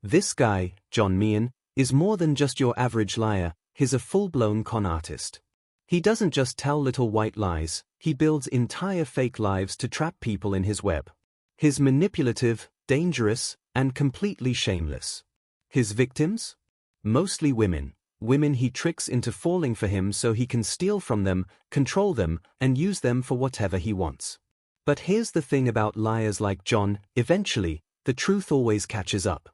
This guy, John Meehan, is more than just your average liar, he's a full-blown con artist. He doesn't just tell little white lies, he builds entire fake lives to trap people in his web. He's manipulative, dangerous, and completely shameless. His victims? Mostly women. Women he tricks into falling for him so he can steal from them, control them, and use them for whatever he wants. But here's the thing about liars like John, eventually, the truth always catches up.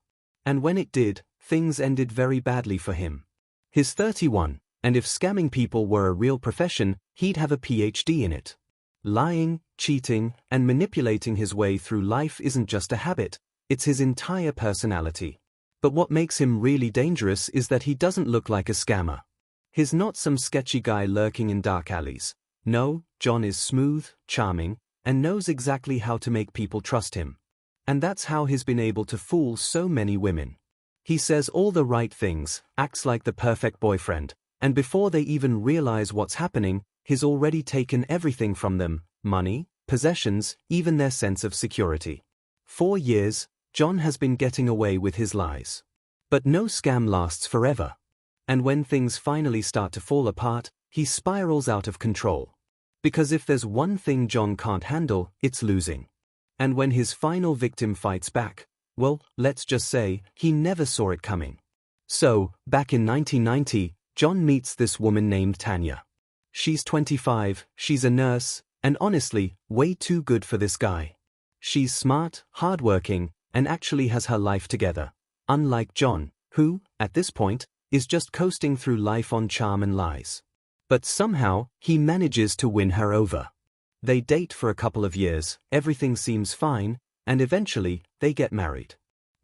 And when it did, things ended very badly for him. He's 31, and if scamming people were a real profession, he'd have a PhD in it. Lying, cheating, and manipulating his way through life isn't just a habit, it's his entire personality. But what makes him really dangerous is that he doesn't look like a scammer. He's not some sketchy guy lurking in dark alleys. No, John is smooth, charming, and knows exactly how to make people trust him. And that's how he's been able to fool so many women. He says all the right things, acts like the perfect boyfriend, and before they even realize what's happening, he's already taken everything from them: money, possessions, even their sense of security. 4 years, John has been getting away with his lies. But no scam lasts forever. And when things finally start to fall apart, he spirals out of control. Because if there's one thing John can't handle, it's losing. And when his final victim fights back, well, let's just say, he never saw it coming. So, back in 1990, John meets this woman named Tanya. She's 25, she's a nurse, and honestly, way too good for this guy. She's smart, hardworking, and actually has her life together. Unlike John, who, at this point, is just coasting through life on charm and lies. But somehow, he manages to win her over. They date for a couple of years, everything seems fine, and eventually, they get married.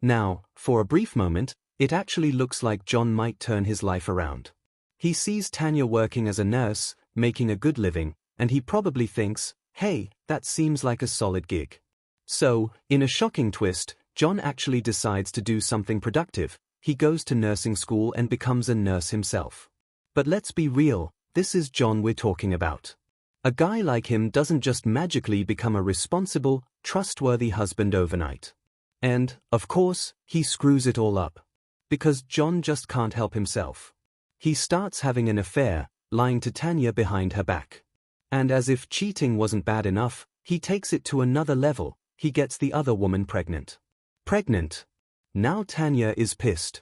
Now, for a brief moment, it actually looks like John might turn his life around. He sees Tanya working as a nurse, making a good living, and he probably thinks, hey, that seems like a solid gig. So, in a shocking twist, John actually decides to do something productive. He goes to nursing school and becomes a nurse himself. But let's be real, this is John we're talking about. A guy like him doesn't just magically become a responsible, trustworthy husband overnight. And, of course, he screws it all up. Because John just can't help himself. He starts having an affair, lying to Tanya behind her back. And as if cheating wasn't bad enough, he takes it to another level. He gets the other woman pregnant. Pregnant. Now Tanya is pissed.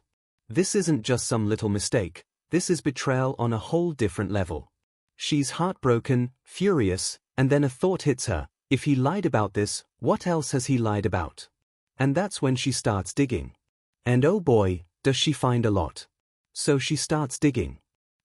This isn't just some little mistake, this is betrayal on a whole different level. She's heartbroken, furious, and then a thought hits her: if he lied about this, what else has he lied about? And that's when she starts digging. And oh boy, does she find a lot. So she starts digging.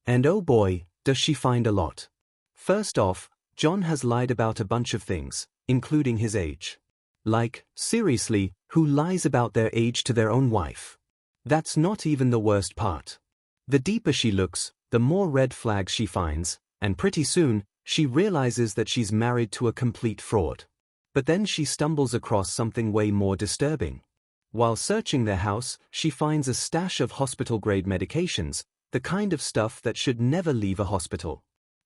And oh boy, does she find a lot. First off, John has lied about a bunch of things, including his age. Like, seriously, who lies about their age to their own wife? That's not even the worst part. The deeper she looks, the more red flags she finds, and pretty soon, she realizes that she's married to a complete fraud. But then she stumbles across something way more disturbing. While searching their house, she finds a stash of hospital-grade medications, the kind of stuff that should never leave a hospital.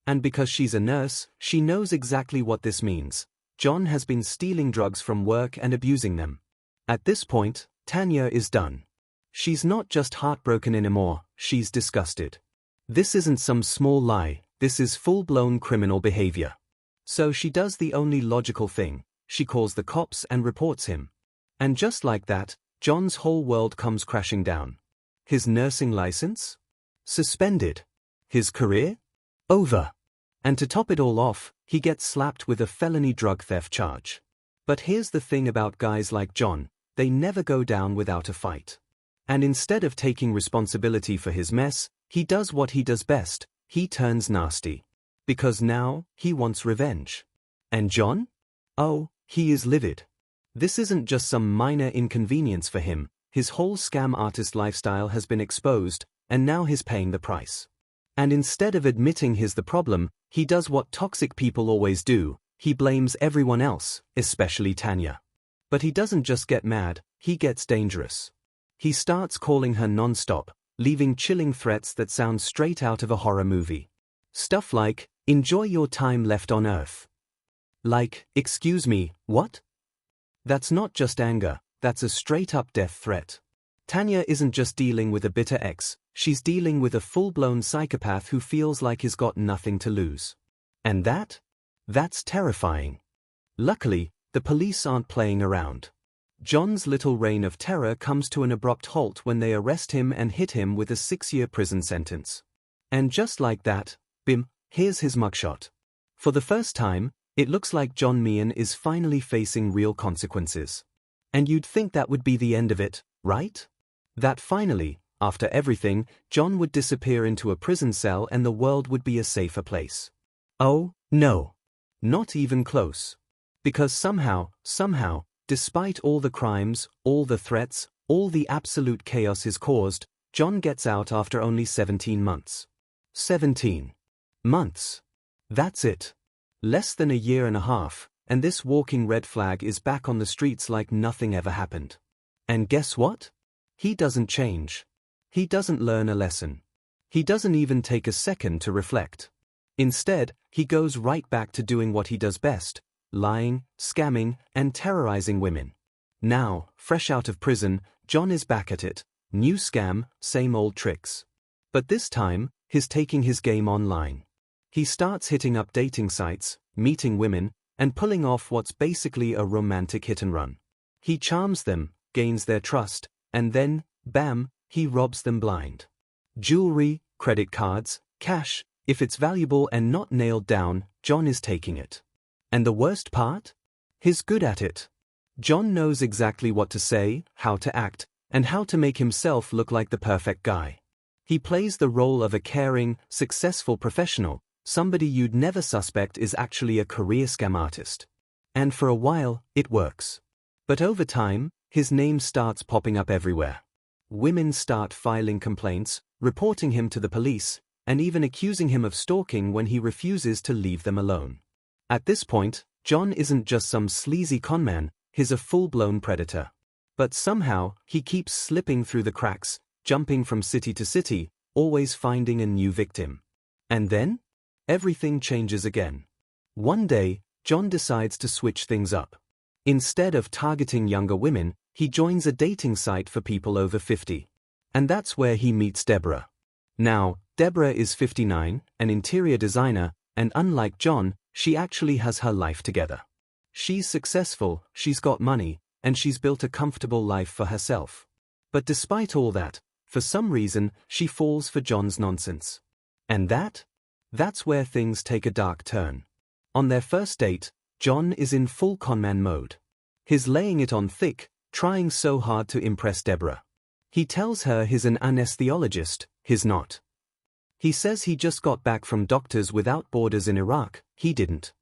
And because she's a nurse, she knows exactly what this means. John has been stealing drugs from work and abusing them. At this point, Tanya is done. She's not just heartbroken anymore, she's disgusted. This isn't some small lie, this is full-blown criminal behavior. So she does the only logical thing: she calls the cops and reports him. And just like that, John's whole world comes crashing down. His nursing license? Suspended. His career? Over. And to top it all off, he gets slapped with a felony drug theft charge. But here's the thing about guys like John: they never go down without a fight. And instead of taking responsibility for his mess, he does what he does best: he turns nasty. Because now, he wants revenge. And John? Oh, he is livid. This isn't just some minor inconvenience for him, his whole scam artist lifestyle has been exposed, and now he's paying the price. And instead of admitting he's the problem, he does what toxic people always do: he blames everyone else, especially Tanya. But he doesn't just get mad, he gets dangerous. He starts calling her non-stop, leaving chilling threats that sound straight out of a horror movie. Stuff like, "Enjoy your time left on Earth." Like, excuse me, what? That's not just anger, that's a straight-up death threat. Tanya isn't just dealing with a bitter ex, she's dealing with a full-blown psychopath who feels like he's got nothing to lose. And that's terrifying. Luckily, the police aren't playing around. John's little reign of terror comes to an abrupt halt when they arrest him and hit him with a 6-year prison sentence. And just like that, bim, here's his mugshot. For the first time, it looks like John Meehan is finally facing real consequences. And you'd think that would be the end of it, right? That finally, after everything, John would disappear into a prison cell and the world would be a safer place. Oh, no. Not even close. Because somehow, despite all the crimes, all the threats, all the absolute chaos he's caused, John gets out after only 17 months. 17 months. That's it. Less than a year and a half, and this walking red flag is back on the streets like nothing ever happened. And guess what? He doesn't change. He doesn't learn a lesson. He doesn't even take a second to reflect. Instead, he goes right back to doing what he does best: lying, scamming, and terrorizing women. Now, fresh out of prison, John is back at it. New scam, same old tricks. But this time, he's taking his game online. He starts hitting up dating sites, meeting women, and pulling off what's basically a romantic hit and run. He charms them, gains their trust, and then, bam, he robs them blind. Jewelry, credit cards, cash, if it's valuable and not nailed down, John is taking it. And the worst part? He's good at it. John knows exactly what to say, how to act, and how to make himself look like the perfect guy. He plays the role of a caring, successful professional, somebody you'd never suspect is actually a career scam artist. And for a while, it works. But over time, his name starts popping up everywhere. Women start filing complaints, reporting him to the police, and even accusing him of stalking when he refuses to leave them alone. At this point, John isn't just some sleazy conman, he's a full-blown predator. But somehow, he keeps slipping through the cracks, jumping from city to city, always finding a new victim. And then, everything changes again. One day, John decides to switch things up. Instead of targeting younger women, he joins a dating site for people over 50. And that's where he meets Deborah. Now, Deborah is 59, an interior designer, and unlike John, she actually has her life together. She's successful, she's got money, and she's built a comfortable life for herself. But despite all that, for some reason, she falls for John's nonsense. And that's where things take a dark turn. On their first date, John is in full conman mode. He's laying it on thick, trying so hard to impress Deborah. He tells her he's an anesthesiologist, he's not. He says he just got back from Doctors Without Borders in Iraq, he didn't.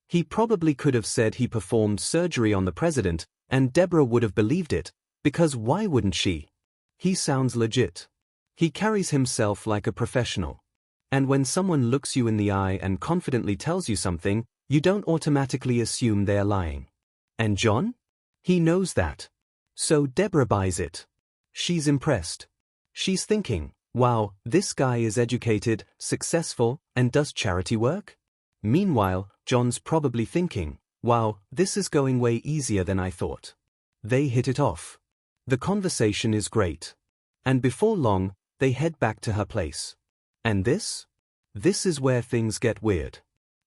He probably could have said he performed surgery on the president, and Deborah would have believed it, because why wouldn't she? He sounds legit. He carries himself like a professional. And when someone looks you in the eye and confidently tells you something, you don't automatically assume they're lying. And John? He knows that. So Deborah buys it. She's impressed. She's thinking, wow, this guy is educated, successful, and does charity work? Meanwhile, John's probably thinking, wow, this is going way easier than I thought. They hit it off. The conversation is great. And before long, they head back to her place. And this is where things get weird.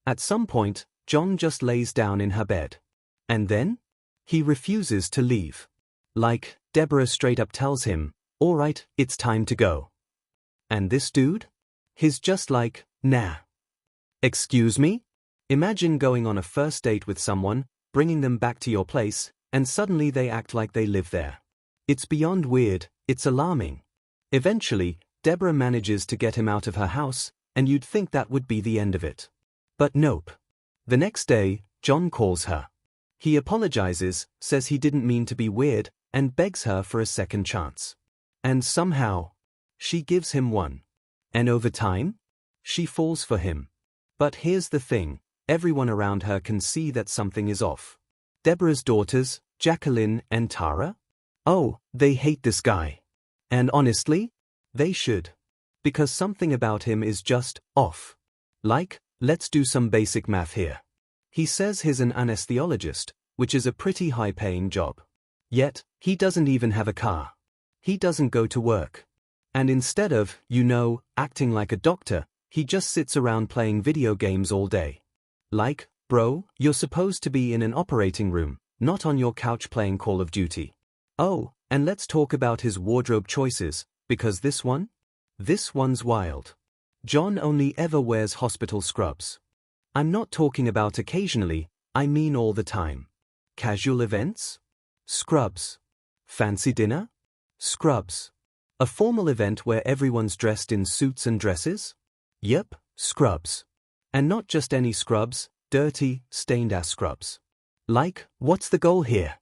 At some point, John just lays down in her bed. And then? He refuses to leave. Like, Deborah straight up tells him, all right, it's time to go. And this dude? He's just like, nah. Excuse me? Imagine going on a first date with someone, bringing them back to your place, and suddenly they act like they live there. It's beyond weird, it's alarming. Eventually, Deborah manages to get him out of her house, and you'd think that would be the end of it. But nope. The next day, John calls her. He apologizes, says he didn't mean to be weird, and begs her for a second chance. And somehow, she gives him one. And over time, she falls for him. But here's the thing, everyone around her can see that something is off. Deborah's daughters, Jacqueline and Tara? Oh, they hate this guy. And honestly, they should. Because something about him is just off. Like, let's do some basic math here. He says he's an anesthesiologist, which is a pretty high-paying job. Yet, he doesn't even have a car. he doesn't go to work. And instead of, acting like a doctor, he just sits around playing video games all day. Like, bro, you're supposed to be in an operating room, not on your couch playing Call of Duty. Oh, and let's talk about his wardrobe choices, because this one's wild. John only ever wears hospital scrubs. I'm not talking about occasionally, I mean all the time. Casual events? Scrubs. Fancy dinner? Scrubs. A formal event where everyone's dressed in suits and dresses? Yep, scrubs. And not just any scrubs, dirty, stained-ass scrubs. Like, what's the goal here?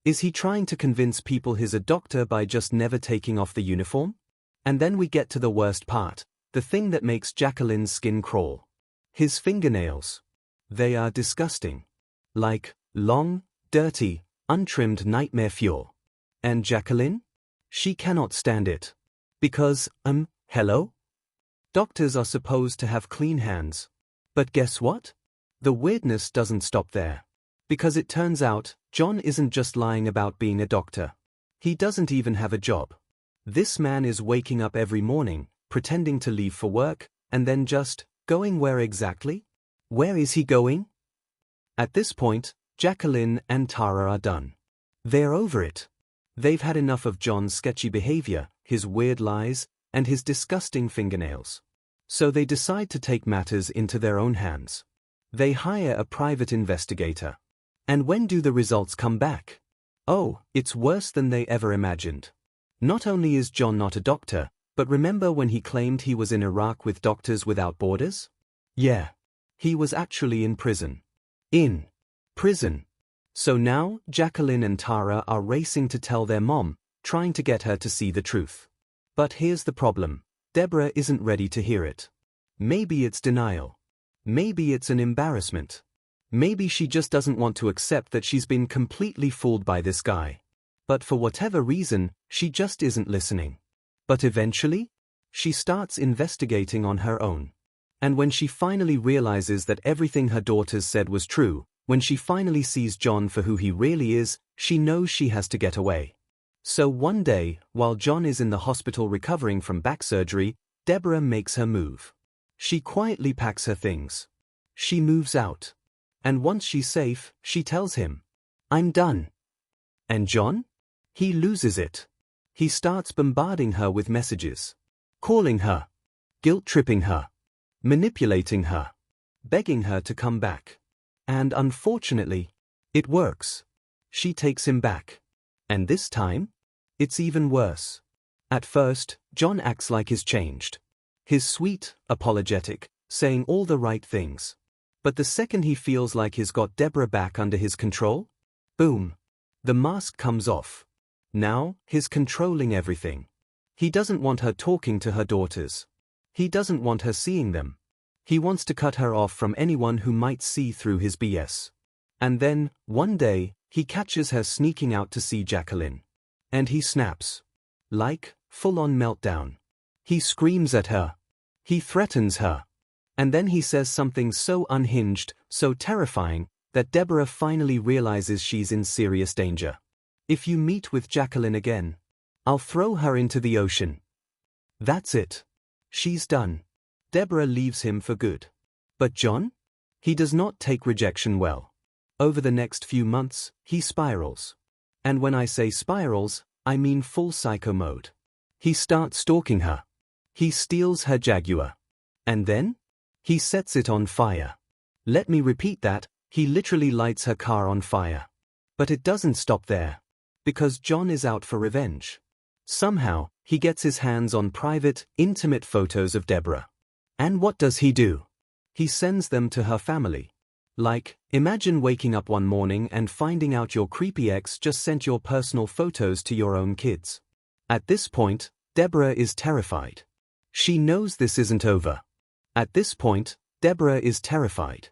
Is he trying to convince people he's a doctor by just never taking off the uniform? And then we get to the worst part, the thing that makes Jacqueline's skin crawl. His fingernails. They are disgusting. Like, long, dirty, untrimmed nightmare fuel. And Jacqueline? She cannot stand it. Because, hello? Doctors are supposed to have clean hands. But guess what? The weirdness doesn't stop there. Because it turns out, John isn't just lying about being a doctor. He doesn't even have a job. This man is waking up every morning, pretending to leave for work, and then just, going where exactly? Where is he going? At this point, Jacqueline and Tara are done. They're over it. They've had enough of John's sketchy behavior, his weird lies, and his disgusting fingernails. So they decide to take matters into their own hands. They hire a private investigator. And when do the results come back? Oh, it's worse than they ever imagined. Not only is John not a doctor, but remember when he claimed he was in Iraq with Doctors Without Borders? Yeah. He was actually in prison. In prison. So now, Jacqueline and Tara are racing to tell their mom, trying to get her to see the truth. But here's the problem. Deborah isn't ready to hear it. Maybe it's denial. Maybe it's an embarrassment. Maybe she just doesn't want to accept that she's been completely fooled by this guy. But for whatever reason, she just isn't listening. But eventually, she starts investigating on her own. And when she finally realizes that everything her daughters said was true, when she finally sees John for who he really is, she knows she has to get away. So one day, while John is in the hospital recovering from back surgery, Deborah makes her move. She quietly packs her things. She moves out. And once she's safe, she tells him, "I'm done." And John? He loses it. He starts bombarding her with messages. Calling her. Guilt-tripping her. Manipulating her. Begging her to come back. And unfortunately, it works. She takes him back. And this time, it's even worse. At first, John acts like he's changed. He's sweet, apologetic, saying all the right things. But the second he feels like he's got Deborah back under his control, boom, the mask comes off. Now, he's controlling everything. He doesn't want her talking to her daughters. He doesn't want her seeing them. He wants to cut her off from anyone who might see through his BS. And then, one day, he catches her sneaking out to see Jacqueline. And he snaps. Like, full-on meltdown. He screams at her. He threatens her. And then he says something so unhinged, so terrifying, that Deborah finally realizes she's in serious danger. If you meet with Jacqueline again, I'll throw her into the ocean. That's it. She's done. Deborah leaves him for good. But John? He does not take rejection well. Over the next few months, he spirals. And when I say spirals, I mean full psycho mode. He starts stalking her. He steals her Jaguar. And then? He sets it on fire. Let me repeat that, he literally lights her car on fire. But it doesn't stop there. Because John is out for revenge. Somehow, he gets his hands on private, intimate photos of Deborah. And what does he do? He sends them to her family. Like, imagine waking up one morning and finding out your creepy ex just sent your personal photos to your own kids. At this point, Deborah is terrified. She knows this isn't over. At this point, Deborah is terrified.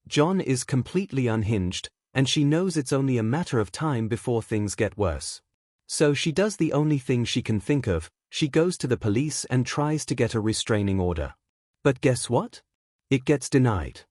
John is completely unhinged, and she knows it's only a matter of time before things get worse. So she does the only thing she can think of, she goes to the police and tries to get a restraining order. But guess what? It gets denied.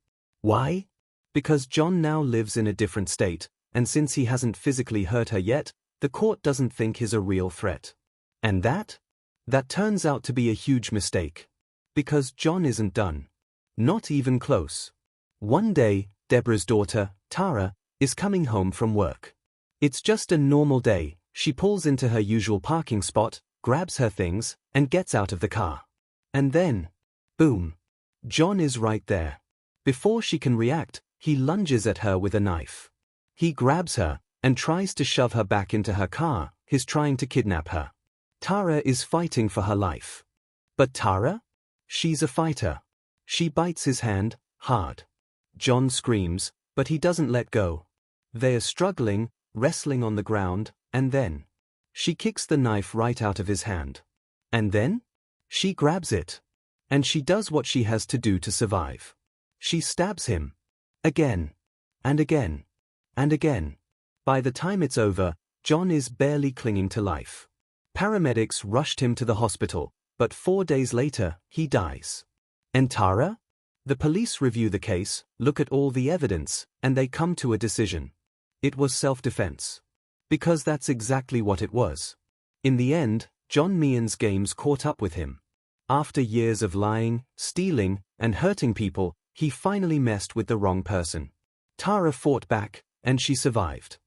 Why? Because John now lives in a different state, and since he hasn't physically hurt her yet, the court doesn't think he's a real threat. And that? That turns out to be a huge mistake. Because John isn't done. Not even close. One day, Deborah's daughter, Tara, is coming home from work. It's just a normal day. She pulls into her usual parking spot, grabs her things, and gets out of the car. And then, boom. John is right there. Before she can react, he lunges at her with a knife. He grabs her and tries to shove her back into her car. He's trying to kidnap her. Tara is fighting for her life. But Tara? She's a fighter. She bites his hand, hard. John screams, but he doesn't let go. They are struggling, wrestling on the ground, and then she kicks the knife right out of his hand. And then she grabs it. And she does what she has to do to survive. She stabs him. Again. And again. And again. By the time it's over, John is barely clinging to life. Paramedics rushed him to the hospital, but 4 days later, he dies. And Tara? The police review the case, look at all the evidence, and they come to a decision. It was self-defense. Because that's exactly what it was. In the end, John Meehan's games caught up with him. After years of lying, stealing, and hurting people, he finally messed with the wrong person. Tara fought back, and she survived.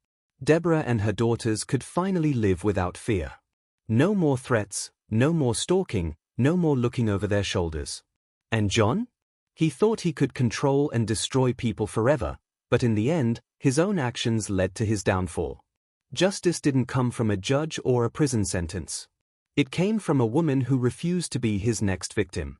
Deborah and her daughters could finally live without fear. No more threats, no more stalking, no more looking over their shoulders. And John? He thought he could control and destroy people forever, but in the end, his own actions led to his downfall. Justice didn't come from a judge or a prison sentence. It came from a woman who refused to be his next victim.